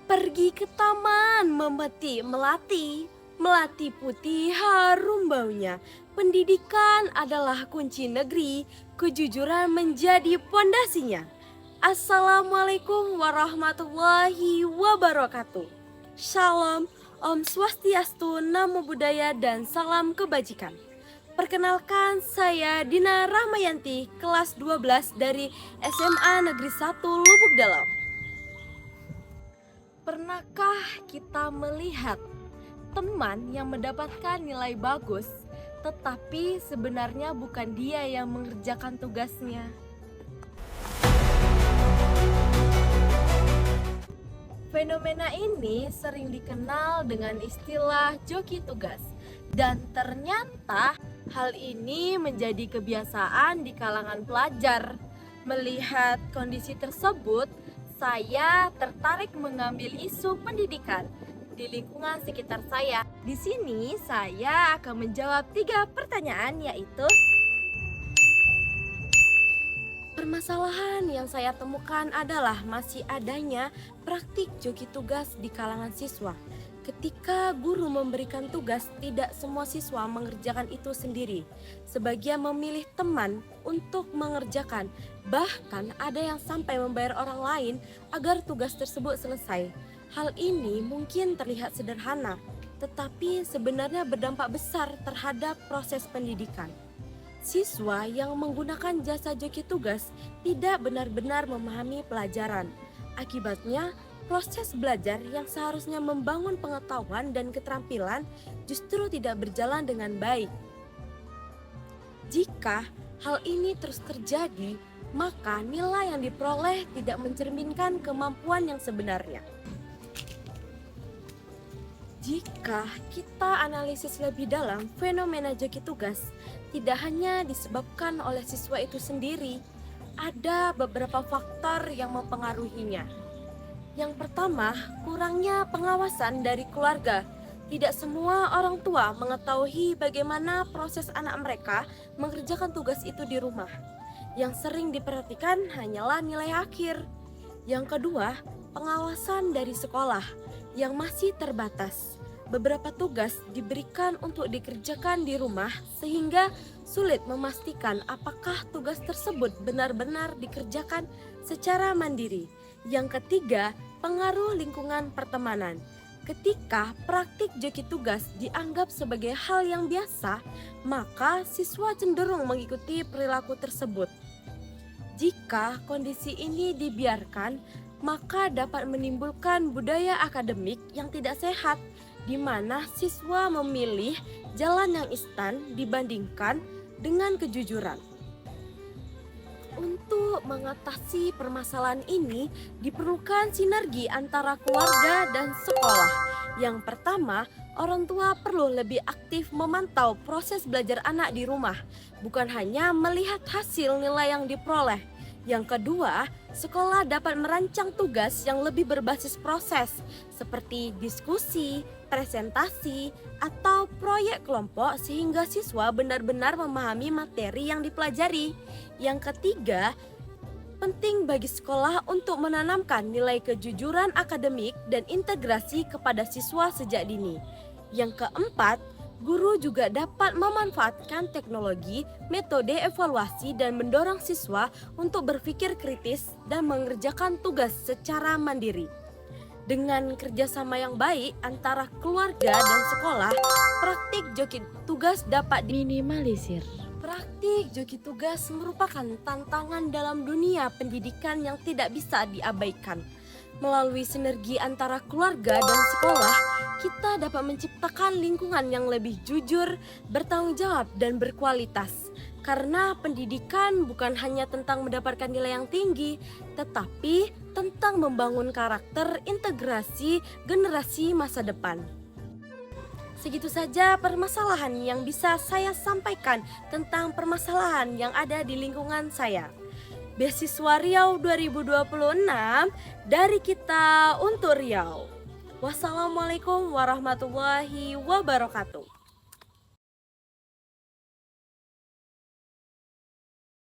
Pergi ke taman memetik melati, melati putih harum baunya. Pendidikan adalah kunci negeri, kejujuran menjadi pondasinya. Assalamualaikum warahmatullahi wabarakatuh. Shalom, Om Swastiastu, Namo Buddhaya, dan salam kebajikan. Perkenalkan, saya Dina Rahmayanti, kelas 12 dari SMA Negeri 1 Lubuk Dalam. Pernahkah kita melihat teman yang mendapatkan nilai bagus, tetapi sebenarnya bukan dia yang mengerjakan tugasnya? Fenomena ini sering dikenal dengan istilah joki tugas, dan ternyata hal ini menjadi kebiasaan di kalangan pelajar. Melihat kondisi tersebut, saya tertarik mengambil isu pendidikan di lingkungan sekitar saya. Di sini saya akan menjawab 3 pertanyaan, yaitu permasalahan yang saya temukan adalah masih adanya praktik joki tugas di kalangan siswa. Ketika guru memberikan tugas, tidak semua siswa mengerjakan itu sendiri. Sebagian memilih teman untuk mengerjakan. Bahkan ada yang sampai membayar orang lain agar tugas tersebut selesai. Hal ini mungkin terlihat sederhana, tetapi sebenarnya berdampak besar terhadap proses pendidikan. Siswa yang menggunakan jasa joki tugas tidak benar-benar memahami pelajaran. Akibatnya, proses belajar yang seharusnya membangun pengetahuan dan keterampilan justru tidak berjalan dengan baik. Jika hal ini terus terjadi, maka nilai yang diperoleh tidak mencerminkan kemampuan yang sebenarnya. Jika kita analisis lebih dalam, fenomena joki tugas tidak hanya disebabkan oleh siswa itu sendiri, ada beberapa faktor yang mempengaruhinya. Yang pertama, kurangnya pengawasan dari keluarga. Tidak semua orang tua mengetahui bagaimana proses anak mereka mengerjakan tugas itu di rumah. Yang sering diperhatikan hanyalah nilai akhir. Yang kedua, pengawasan dari sekolah yang masih terbatas. Beberapa tugas diberikan untuk dikerjakan di rumah sehingga sulit memastikan apakah tugas tersebut benar-benar dikerjakan secara mandiri. Yang ketiga, pengaruh lingkungan pertemanan. Ketika praktik joki tugas dianggap sebagai hal yang biasa, maka siswa cenderung mengikuti perilaku tersebut. Jika kondisi ini dibiarkan, maka dapat menimbulkan budaya akademik yang tidak sehat, di mana siswa memilih jalan yang instan dibandingkan dengan kejujuran. Untuk mengatasi permasalahan ini, diperlukan sinergi antara keluarga dan sekolah. Yang pertama, orang tua perlu lebih aktif memantau proses belajar anak di rumah, bukan hanya melihat hasil nilai yang diperoleh. Yang kedua, sekolah dapat merancang tugas yang lebih berbasis proses, seperti diskusi, presentasi, atau proyek kelompok sehingga siswa benar-benar memahami materi yang dipelajari. Yang ketiga, penting bagi sekolah untuk menanamkan nilai kejujuran akademik dan integrasi kepada siswa sejak dini. Yang keempat, guru juga dapat memanfaatkan teknologi, metode evaluasi, dan mendorong siswa untuk berpikir kritis dan mengerjakan tugas secara mandiri. Dengan kerjasama yang baik antara keluarga dan sekolah, praktik joki tugas dapat diminimalisir. Praktik joki tugas merupakan tantangan dalam dunia pendidikan yang tidak bisa diabaikan. Melalui sinergi antara keluarga dan sekolah, kita dapat menciptakan lingkungan yang lebih jujur, bertanggung jawab, dan berkualitas. Karena pendidikan bukan hanya tentang mendapatkan nilai yang tinggi, tetapi tentang membangun karakter integrasi generasi masa depan. Segitu saja permasalahan yang bisa saya sampaikan tentang permasalahan yang ada di lingkungan saya. Beasiswa Riau 2026 dari kita untuk Riau. Wassalamualaikum warahmatullahi wabarakatuh.